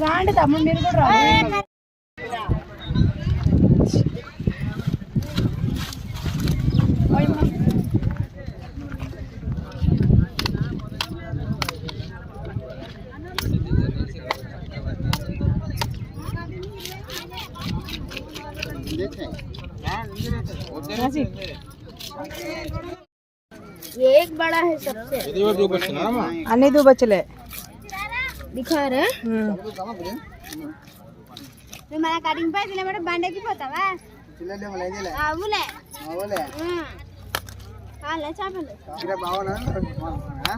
రాండి తమ్ముడు మీరు కూడా రా. एक बड़ा है सबसे अन्नी दो बचले दिखा रहे तुम्हारा कटिंग पे दिले बड़े बांडे की पता है चिल्ला दे मलाई दिले बोले बोले हां ले चावल इरा बावना हां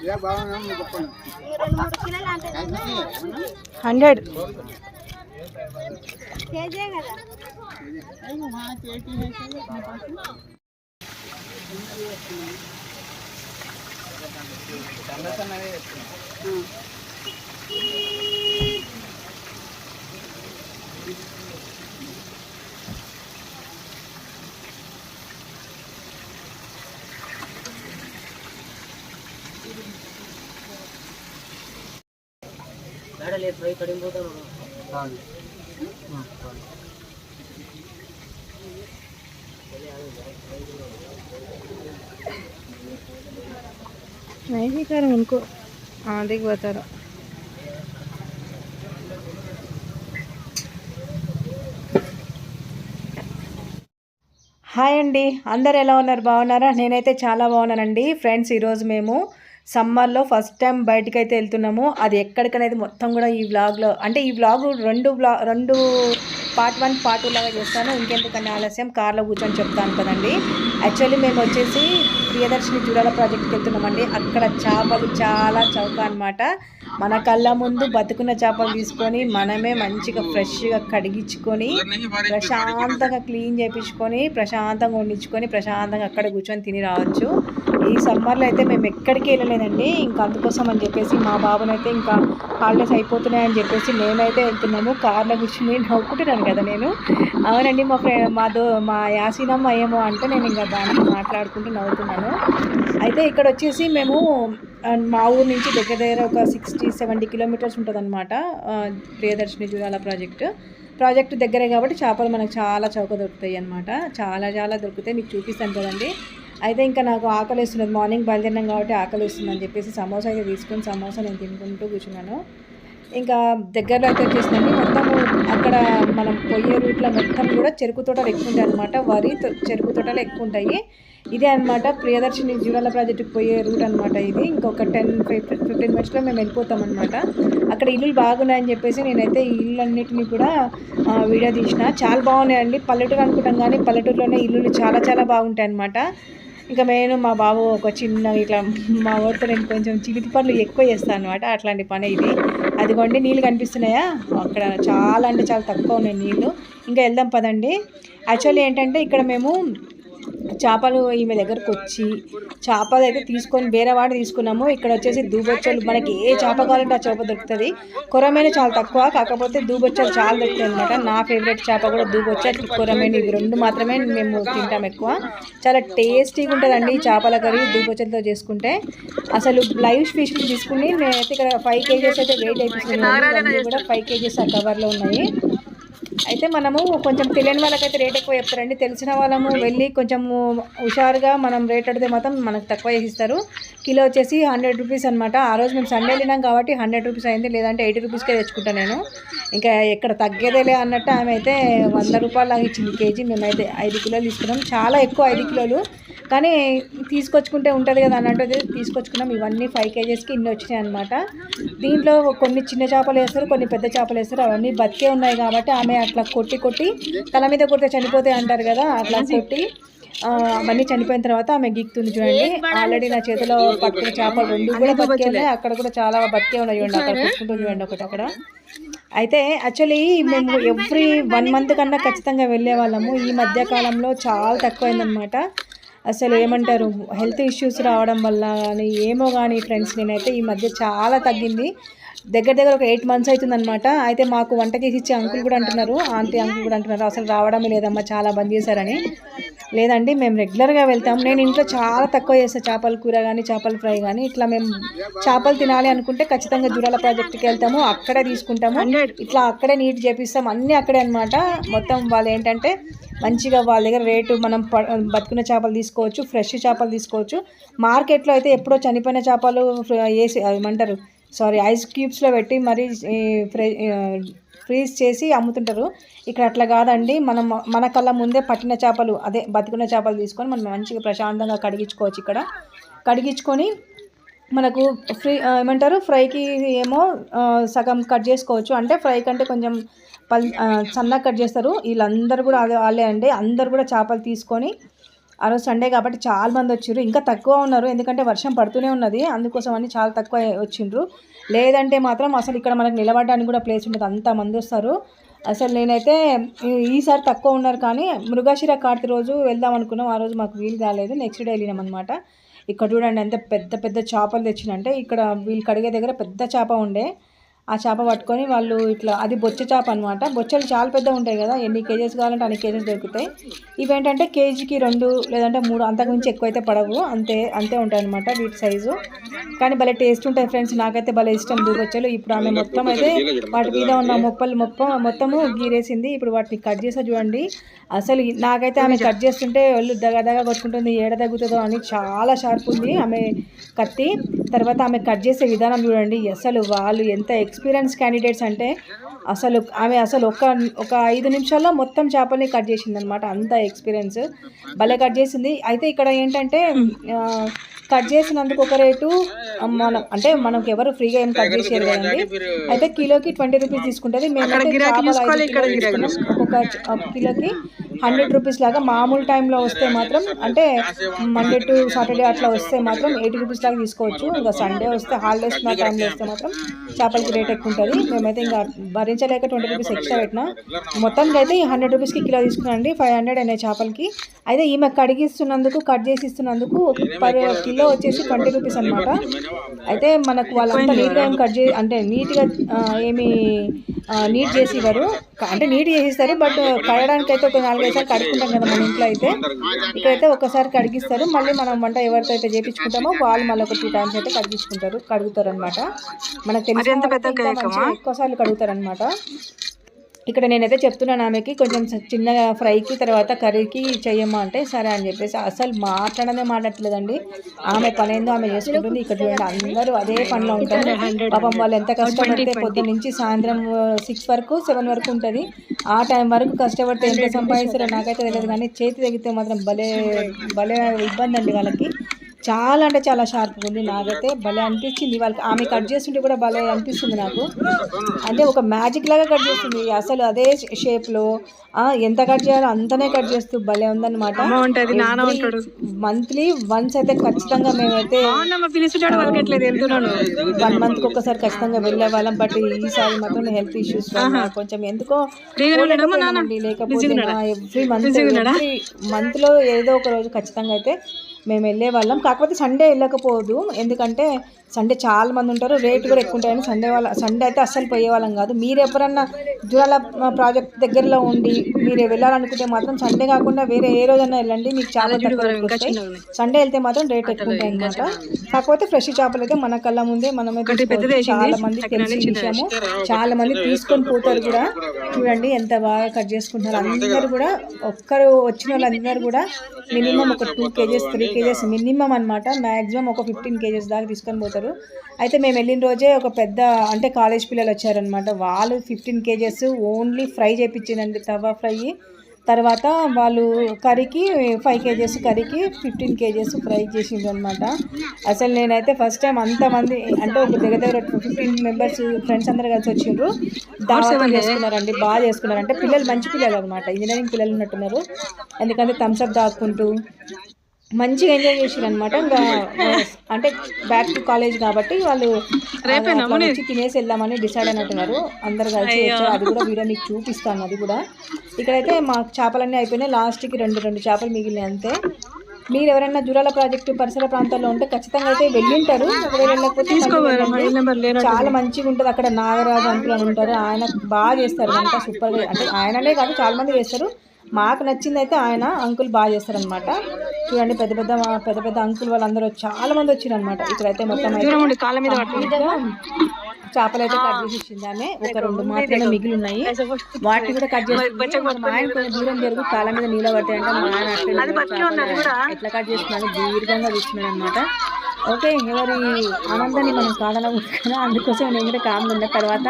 इरा बावना मैं చెప్పను ये 2-3 కిలోలు అంటే 100 కేజీ కదా नहीं हां केटी है अपने पास गाड़ले फ्राई कड़ी बोतल हां नहीं भी कर उनको हाँ देख बता रहा హాయ్ అండి అందరు ఎలా ఉన్నారు బాగున్నారా నేనైతే చాలా బాగున్నానండి ఫ్రెండ్స్ ఈరోజు మేము సమ్మర్లో ఫస్ట్ టైం బయటికి అయితే వెళ్తున్నాము అది ఎక్కడికనేది మొత్తం కూడా ఈ వ్లాగ్లో అంటే ఈ వ్లాగ్ రెండు పార్ట్ 1 పార్ట్ 2 లాగా చేస్తాను ఇంకెందుకన్నా ఆలస్యం కార్లో కూర్చొని చెప్తాను కదండి యాక్చువల్లీ మేము వచ్చేసి ప్రియదర్శిని జూరాల ప్రాజెక్ట్కి వెళ్తున్నామండి అక్కడ చేపలు చాలా చౌక అనమాట మన కళ్ళ ముందు బతుకున్న చేపలు తీసుకొని మనమే మంచిగా ఫ్రెష్గా కడిగించుకొని ప్రశాంతంగా క్లీన్ చేయించుకొని ప్రశాంతంగా వండించుకొని ప్రశాంతంగా అక్కడ కూర్చొని తిని రావచ్చు ఈ సమ్మర్లో అయితే మేము ఎక్కడికి వెళ్ళలేదండి ఇంకా అందుకోసం అని చెప్పేసి మా బాబునైతే ఇంకా హాలిడేస్ అయిపోతున్నాయని చెప్పేసి మేమైతే వెళ్తున్నాము కార్లో కూర్చొని నవ్వుకుంటున్నాను కదా నేను అవునండి మా యాసీనమ్మ ఏమో అంటే నేను ఇంకా దానికి మాట్లాడుకుంటూ నవ్వుతున్నాను అయితే ఇక్కడ వచ్చేసి మేము మా ఊరు నుంచి దగ్గర ఒక 60-70 కిలోమీటర్స్ ఉంటుంది అనమాట ప్రియదర్శిని జూరాల ప్రాజెక్టు దగ్గరే కాబట్టి చేపలు మనకు చాలా చౌక దొరుకుతాయి అనమాట చాలా దొరుకుతాయి మీకు చూపిస్తాను కదండి అయితే ఇంకా నాకు ఆకలి వేస్తున్నది మార్నింగ్ బయలుదేరినాం కాబట్టి ఆకలి వేస్తుందని చెప్పేసి సమోసా అయితే తీసుకొని సమోసా నేను తినుకుంటూ కూర్చున్నాను ఇంకా దగ్గరలో అయితే వచ్చేసిందండి మొత్తము అక్కడ మనం పోయే రూట్లో మొత్తం కూడా చెరుకు తోటలు ఎక్కువ ఉంటాయి అనమాట వరి చెరుకు తోటలు ఎక్కువ ఉంటాయి ఇదే అనమాట ప్రియదర్శిని జూరాల ప్రాజెక్టుకి పోయే రూట్ అనమాట ఇది ఇంకొక 10-15 మినిట్స్లో మేము వెళ్ళిపోతాం అనమాట అక్కడ ఇల్లులు బాగున్నాయని చెప్పేసి నేనైతే ఈ ఇళ్ళన్నిటిని కూడా వీడియో తీసిన చాలా బాగున్నాయండి పల్లెటూరు అనుకుంటాం కానీ పల్లెటూరులోనే ఇల్లులు చాలా బాగుంటాయి అనమాట ఇంకా నేను మా బాబు ఒక చిన్న ఇట్లా మా ఊరితో నేను కొంచెం చిలిపి పనులు ఎక్కువ చేస్తాను అనమాట అట్లాంటి పని ఇది అదిగోండి నీళ్ళు కనిపిస్తున్నాయా అక్కడ చాలా అంటే చాలా తక్కువ ఉన్నాయి నీళ్ళు ఇంకా వెళ్దాం పదండి యాక్చువల్లీ ఏంటంటే ఇక్కడ మేము చేపలు ఈమె దగ్గరకు వచ్చి చేపలు అయితే తీసుకొని వేరే వాడు తీసుకున్నాము ఇక్కడ వచ్చేసి దూబొచ్చలు మనకి ఏ చేప కావాలంటే ఆ చేప దొరుకుతుంది కొరమేను చాలా తక్కువ కాకపోతే దూబొచ్చలు చాలా దొరుకుతాయి అనమాట నా ఫేవరెట్ చేప కూడా దూబొచ్చ కొరమేను ఇవి రెండు మాత్రమే మేము తింటాం ఎక్కువ చాలా టేస్టీగా ఉంటుందండి ఈ చేపల కర్రీ దూబొచ్చలతో చేసుకుంటే అసలు లైవ్ ఫిష్ తీసుకుని నేనైతే ఇక్కడ 5 కేజెస్ అయితే వెయిట్ అయిపోతున్నాను కూడా 5 కేజెస్ ఆ కవర్లో ఉన్నాయి అయితే మనము కొంచెం తెలియని వాళ్ళకైతే రేట్ ఎక్కువ చెప్తారండి తెలిసిన వాళ్ళము వెళ్ళి కొంచెము హుషారుగా మనం రేట్ అడితే మాత్రం మనకు తక్కువ చేసిస్తారు కిలో వచ్చేసి 100 రూపీస్ అనమాట ఆ రోజు మేము సండే వెళ్ళినాం కాబట్టి 100 రూపీస్ అయింది లేదంటే 80 రూపీస్కే తెచ్చుకుంటాను నేను ఇంకా ఎక్కడ తగ్గేదేలే అన్నట్టు ఆమె అయితే 100 రూపాయలు లాగా ఇచ్చింది కేజీ మేమైతే 5 కిలోలు తీసుకున్నాం చాలా ఎక్కువ 5 కిలోలు కానీ తీసుకొచ్చుకుంటే ఉంటుంది కదా అన్నట్టు తీసుకొచ్చుకున్నాం ఇవన్నీ 5 కేజెస్కి ఇన్ని వచ్చినాయి అనమాట దీంట్లో కొన్ని చిన్న చేపలు వేస్తారు కొన్ని పెద్ద చేపలు వేస్తారు అవన్నీ బతికే ఉన్నాయి కాబట్టి ఆమె అట్లా కొట్టి తల మీద కొడితే చనిపోతాయి అంటారు కదా అట్లా కొట్టి అవన్నీ చనిపోయిన తర్వాత ఆమె గిక్తుంది చూడండి ఆల్రెడీ నా చేతిలో పట్టుకున్న చేపలు 2 కూడా బతికే ఉన్నాయి అక్కడ కూడా చాలా బతికే ఉన్నాయి చూడండి అక్కడ కొట్టుకుంటూ చూడండి ఒకటి అక్కడ అయితే యాక్చువల్లీ మేము ఎవ్రీ 1 మంత్ కన్నా ఖచ్చితంగా వెళ్ళే వాళ్ళము ఈ మధ్యకాలంలో చాలా తక్కువైందనమాట అసలు ఏమంటారు హెల్త్ ఇష్యూస్ రావడం వల్ల కానీ ఏమో కానీ ఫ్రెండ్స్ నేనైతే ఈ మధ్య చాలా తగ్గింది దగ్గర దగ్గర ఒక 8 months అవుతుందన్నమాట. అయితే మాకు వంట చేసి ఇచ్చే అంకుల్ కూడా అంటున్నారు, ఆంటీ అంకుల్ కూడా అంటున్నారు అసలు రావడమే లేదమ్మా, చాలా బంద్ చేశారని. లేదండి, మేము రెగ్యులర్గా వెళ్తాం. నేను ఇంట్లో చాలా తక్కువ చేస్తాను, చేపల కూర కానీ చేపల ఫ్రై కానీ. ఇట్లా మేము చేపలు తినాలి అనుకుంటే ఖచ్చితంగా జూరాల ప్రాజెక్ట్కి వెళ్తాము, అక్కడే తీసుకుంటాము. ఇట్లా అక్కడే నీట్ చేపిస్తాం, అన్నీ అక్కడే అనమాట. మొత్తం వాళ్ళు ఏంటంటే మంచిగా వాళ్ళ దగ్గర రేటు మనం బతుకున్న చేపలు తీసుకోవచ్చు, ఫ్రెష్ చేపలు తీసుకోవచ్చు. మార్కెట్లో అయితే ఎప్పుడో చనిపోయిన చేపలు వేసి ఏమంటారు ఐస్ క్యూబ్స్లో పెట్టి మరీ ఫ్రీజ్ చేసి అమ్ముతుంటారు. ఇక్కడ అట్లా కాదండి, మన కళ్ళ ముందే పట్టిన చేపలు, అదే బతుకున్న చేపలు తీసుకొని మనం మంచిగా ప్రశాంతంగా కడిగించుకోవచ్చు. ఇక్కడ కడిగించుకొని మనకు ఫ్రైకి ఏమో సగం కట్ చేసుకోవచ్చు. అంటే ఫ్రై కంటే కొంచెం సన్నగా కట్ చేస్తారు. వీళ్ళందరూ కూడా వాళ్ళే అండి, అందరు కూడా చేపలు తీసుకొని ఆ రోజు సండే కాబట్టి చాలా మంది వచ్చారు. ఇంకా తక్కువ ఉన్నారు, ఎందుకంటే వర్షం పడుతూనే ఉన్నది, అందుకోసం అని చాలా తక్కువ వచ్చిండ్రు. లేదంటే మాత్రం అసలు ఇక్కడ మనకు నిలబడడానికి కూడా ప్లేస్ ఉండదు, అంతమంది వస్తారు. అసలు నేనైతే ఈసారి తక్కువ ఉన్నారు, కానీ మృగశిర కార్తీ రోజు వెళ్దాం అనుకున్నాం. ఆ రోజు మాకు వీలు కాలేదు, నెక్స్ట్ డే వెళ్ళినాం అనమాట. ఇక్కడ చూడండి ఎంత పెద్ద పెద్ద చేపలు తెచ్చినంటే, ఇక్కడ వీళ్ళు కడిగే దగ్గర పెద్ద చేప ఉండే, ఆ చేప పట్టుకొని వాళ్ళు ఇట్లా, అది బొచ్చ చేప అనమాట. బొచ్చలు చాలా పెద్దగా ఉంటాయి కదా, ఎన్ని కేజెస్ కావాలంటే అన్ని కేజెస్ దొరుకుతాయి. ఇవేంటంటే కేజీకి 2 లేదంటే 3 అంతకుమించి ఎక్కువైతే పడవు, అంతే ఉంటాయి అనమాట వీటి సైజు. కానీ భలే టేస్ట్ ఉంటాయి ఫ్రెండ్స్, నాకైతే భలే ఇష్టం బొచ్చలు. ఇప్పుడు ఆమె మొత్తం అయితే వాటి మీద ఉన్న మొత్తము గీరేసింది. ఇప్పుడు వాటిని కట్ చేసా చూడండి. అసలు నాకైతే ఆమె కట్ చేస్తుంటే వాళ్ళు దగదగా కొట్టుకుంటుంది, ఏడ తగ్గుతుందో అని. చాలా షార్ప్ ఉంది ఆమె కత్తి. తర్వాత ఆమె కట్ చేసే విధానం చూడండి, అసలు వాళ్ళు ఎంత ఎక్స్పీరియన్స్ క్యాండిడేట్స్ అంటే అసలు ఆమె ఒక 5 నిమిషాల్లో మొత్తం చేపల్ని కట్ చేసింది అనమాట, అంత ఎక్స్పీరియన్స్. భలే కట్ చేసింది. అయితే ఇక్కడ ఏంటంటే కట్ చేసినందుకు ఒక రేటు, మనకి ఎవరు ఫ్రీగా ఏం కట్ చేసేది కదండి. అయితే కిలోకి 20 రూపీస్ తీసుకుంటుంది. ఒక్కొక్క కిలోకి 100 రూపీస్ లాగా. మామూలు టైంలో వస్తే మాత్రం, అంటే మండే టు సాటర్డే అట్లా వస్తే మాత్రం 80 రూపీస్ లాగా తీసుకోవచ్చు. ఇంకా సండే వస్తే, హాలిడేస్ నా టైంలో వస్తే మాత్రం చేపలకి రేట్ ఎక్కువ ఉంటుంది. మేమైతే ఇంకా భరించలేక 20 రూపీస్ ఎక్స్ట్రా పెట్టినా. మొత్తానికి అయితే 100 రూపీస్కి కిలో తీసుకున్నాండి, 500 అయినాయి చేపలకి. అయితే ఈమె కడిగిస్తున్నందుకు, కట్ చేసి ఇస్తున్నందుకు పర్ కిలో వచ్చేసి 20 రూపీస్ అనమాట. అయితే మనకు వాళ్ళంతా నీట్గా ఏం కట్ చేసి, అంటే నీట్గా ఏమి నీట్ చేసి ఇవ్వరు, అంటే నీట్ చేసిస్తారు. బట్ కడగడానికి అయితే ఒక 4-5 సార్లు కడుక్కుంటాం కదా మన ఇంట్లో అయితే. ఇక్కడైతే ఒకసారి కడిగిస్తారు, మళ్ళీ మనం వంట ఎవరితో అయితే చేయించుకుంటామో వాళ్ళు మళ్ళీ ఒక 2 times అయితే కడుగుతారు అనమాట. మనకు తెలిసి ఎక్కువ సార్లు కడుగుతారు అనమాట. ఇక్కడ నేనైతే చెప్తున్నాను ఆమెకి, కొంచెం చిన్నగా ఫ్రైకి తర్వాత కర్రీకి చెయ్యమ్మా అంటే సరే అని చెప్పేసి. అసలు మాట్లాడట్లేదండి, ఆమె పని ఏందో ఆమె చేసుకుంటుంది. ఇక్కడ చూడండి అందరూ అదే పనిలో ఉంటారు. పాపం వాళ్ళు ఎంత కష్టపడితే పొద్దున్న నుంచి సాయంత్రం 6 వరకు 7 వరకు ఉంటుంది. ఆ టైం వరకు కష్టపడితే ఎంత సంపాదిస్తారో నాకైతే తెలియదు, కానీ చేతి తగ్గితే మాత్రం భలే ఇబ్బంది అండి వాళ్ళకి. చాలా అంటే చాలా షార్ప్గా ఉంది. నాకైతే భలే అనిపించింది వాళ్ళకి. ఆమె కట్ చేస్తుంటే కూడా భలే అనిపిస్తుంది నాకు, అంటే ఒక మ్యాజిక్ లాగా కట్ చేస్తుంది. అసలు అదే షేప్లో ఎంత కట్ చేయాలో అంతనే కట్ చేస్తూ భలే ఉందన్నమాట. మంత్లీ వన్స్ అయితే ఖచ్చితంగా మేమైతే 1 monthకి ఒకసారి ఖచ్చితంగా వెళ్ళే వాళ్ళం. బట్ ఈసారి మాత్రం హెల్త్ ఇష్యూస్ కొంచెం ఎందుకో లేకపోతే ఎవ్రీ మంత్లో ఏదో ఒక రోజు ఖచ్చితంగా అయితే మేము వెళ్ళే వాళ్ళం. కాకపోతే సండే వెళ్ళకపోదు, ఎందుకంటే సండే చాలా మంది ఉంటారు, రేట్ కూడా ఎక్కువ ఉంటాయని సండే అయితే అస్సలు పోయేవాళ్ళం కాదు. మీరు ఎప్పుడన్నా జూరాల ప్రాజెక్ట్ దగ్గరలో ఉండి మీరు వెళ్ళాలనుకుంటే మాత్రం సండే కాకుండా వేరే ఏ రోజన్నా వెళ్ళండి, మీకు చాలా తక్కువ వస్తాయి. సండే వెళ్తే మాత్రం రేట్ ఎక్కువ ఉంటాయి అనమాట. కాకపోతే ఫ్రెష్ చేపలు అయితే మన కళ్ళ ముందే మనమైతే చాలా మంది తెలిసిన విషయము, చాలా మంది తీసుకొని పోతారు కూడా. చూడండి ఎంత బాగా కట్ చేసుకుంటున్నారు అందరూ కూడా. ఒక్కరు వచ్చిన వాళ్ళందరూ కూడా మినిమం ఒక 2 kgs 3 kgs మినిమం అనమాట. మ్యాక్సిమం ఒక 15 kgs దాకా తీసుకొని పోతారు. అయితే మేము వెళ్ళిన రోజే ఒక పెద్ద, అంటే కాలేజ్ పిల్లలు వచ్చారనమాట. వాళ్ళు 15 kgs ఓన్లీ ఫ్రై చేయించిందండి, తవా ఫ్రై. తర్వాత వాళ్ళు కర్రీకి 5 kgs కర్రీకి 15 kgs ఫ్రై చేసిండ్రు అనమాట. అసలు నేనైతే ఫస్ట్ టైం అంతమంది, అంటే ఒక దగ్గర 15 మెంబర్స్ ఫ్రెండ్స్ అందరూ కలిసి వచ్చిండ్రు. దావా చేసుకున్నారండి, బాగా చేసుకున్నారు. అంటే పిల్లలు మంచి పిల్లలు అనమాట, ఇంజనీరింగ్ పిల్లలు ఉన్నట్టున్నారు. ఎందుకంటే థమ్స్అప్ దాక్కుంటూ మంచిగా ఎంజాయ్ చేసారు అనమాట. ఇంకా అంటే బ్యాక్ టు కాలేజ్ కాబట్టి వాళ్ళు వచ్చి తినేసి వెళ్దామని డిసైడ్ అయినట్టున్నారు. అందరు కలిసి వచ్చారు, అది కూడా వీడియో మీకు చూపిస్తాను. అది కూడా ఇక్కడైతే మా చేపలన్నీ అయిపోయినాయి, లాస్ట్కి 2 చేపలు మిగిలినాయి అంతే. మీరు ఎవరైనా జూరాల ప్రాజెక్టు పరిసర ప్రాంతాల్లో ఉంటే ఖచ్చితంగా అయితే వెళ్ళింటారు. ఒకవేళ వెళ్ళకపోతే మళ్ళీ వెళ్ళండి. చాలా మంచిగా ఉంటుంది. అక్కడ నాగరాజు అంకుల్ అని ఉంటారు, ఆయన బాగా చేస్తారు అంతా సూపర్గా. అంటే ఆయననే కాదు చాలా మంది చేస్తారు, మాకు నచ్చింది అయితే ఆయన అంకుల్ బాగా చేస్తారనమాట. చూడండి పెద్ద పెద్ద అంకుల్ వాళ్ళందరూ చాలా మంది వచ్చారు అనమాట. ఇక్కడైతే మొత్తం చేపలు అయితే కట్ చేసి ఇచ్చింది ఆమె. ఒక 2 మాత్రమే మిగిలి ఉన్నాయి, వాటిని కూడా కట్ చేసి మా ఆయన కొంచెం దూరం జరుగు కాళ్ళ మీద నీళ్ళ పడతాయంటే మా ఆయన ఎట్లా కట్ చేస్తున్నాడు దీర్ఘంగా తీసుకున్నాడు అనమాట. ఓకే, ఎవరి ఆనందాన్ని మనం కాదనకూడదు, అందుకోసం నేను కూడా కామ్గా ఉన్న తర్వాత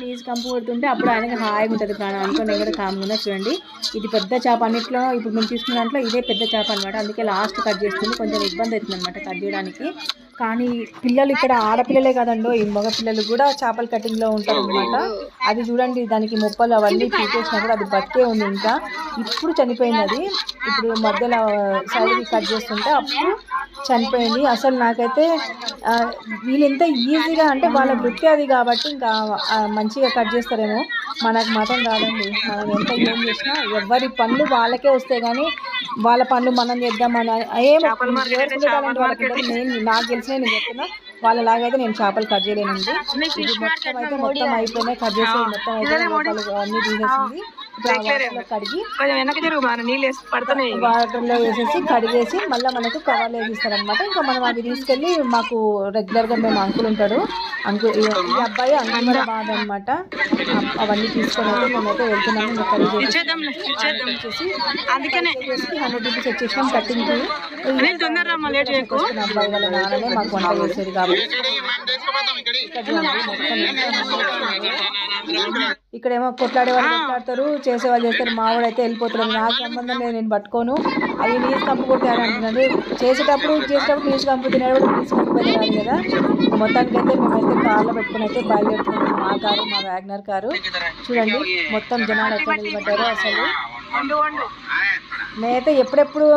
నీజ్ కంపు కొడుతుంటే అప్పుడు ఆయనకి హాయిగా ఉంటుంది ప్రాణం అనుకో. నేను కూడా కామ్గా ఉన్నా. చూడండి ఇది పెద్ద చేప, అన్నిట్లో ఇప్పుడు మేము తీసుకున్న దాంట్లో ఇదే పెద్ద చేప అనమాట. అందుకే లాస్ట్ కట్ చేస్తుంది, కొంచెం ఇబ్బంది అవుతుంది అనమాట కట్ చేయడానికి. కానీ పిల్లలు ఇక్కడ ఆడపిల్లలే కాదండో, ఈ మగ పిల్లలు కూడా చేపల కటింగ్లో ఉంటారు అనమాట. అది చూడండి దానికి మొప్పలు అవన్నీ తీసేసినా కూడా అది బతికే ఉంది, ఇంకా ఇప్పుడు చనిపోయింది అది. ఇప్పుడు మధ్యలో సైడ్కి కట్ చేస్తుంటే అప్పుడు చనిపోయింది. అసలు నాకైతే వీళ్ళు ఎంత ఈజీగా అంటే వాళ్ళ వృత్తి అది కాబట్టి ఇంకా మంచిగా కట్ చేస్తారేమో, మనకు మాత్రం కాదండి. మనం ఎంత ఏం చేసినా ఎవరి పనులు వాళ్ళకే వస్తాయి, కానీ వాళ్ళ పనులు మనం చేద్దామని నేను నాకు తెలిసిన నేను చెప్తున్నా, వాళ్ళలాగైతే నేను చేపలు కట్ చేయలేనండి. ఇది మొత్తం అయిపోయినాయి, కట్ చేసి మొత్తం అయితే అన్నీ తీసేసింది. కడిగి వాటర్లో వేసేసి కడిగేసి మళ్ళీ మనకు కవర్లో వేసిస్తారనమాట. ఇంకా మనం అవి తీసుకెళ్ళి మాకు రెగ్యులర్గా మేము అంకుల్ ఉంటాడు, అంకుల్ ఈ అబ్బాయి అంకుల్ కూడా బాగా అనమాట. అవన్నీ తీసుకొని అయితే మేమైతే వెళ్తున్నాము. ఇంకా కర్రీ చేసి 100 రూపీస్ వచ్చేసినాం కట్టింగ్కి. అబ్బాయి వాళ్ళ నాన్ననే మాకు వంట చేసేది కాబట్టి ఇక్కడేమో కొట్లాడే వాళ్ళు కొట్లాడతారు, చేసేవాళ్ళు చేస్తారు, మావాడు అయితే వెళ్ళిపోతారు. నాకు సంబంధం లేదు, నేను పట్టుకోను. అవి నీసు కంపు కొట్టారు అంటున్నాడు. చేసేటప్పుడు నీసు కంపు తినేటప్పుడు నీసు కంపు పెట్టాలి కదా. మొత్తానికి అయితే మేమైతే కార్లో పెట్టుకుని అయితే బయలుదేరుతున్నాము. మా కారు, మా వ్యాగనర్ కారు. చూడండి మొత్తం జనాలు ఎట్లా నిలబడ్డారో అసలు. నేనైతే ఎప్పుడెప్పుడు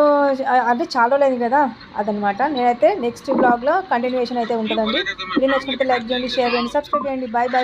అంటే చాలా లేదు కదా అదనమాట. నేనైతే నెక్స్ట్ బ్లాగ్లో కంటిన్యూషన్ అయితే ఉంటుందండి. ఇది నచ్చినట్లయితే లైక్ చేయండి, షేర్ చేయండి, సబ్స్క్రైబ్ చేయండి. Bye bye.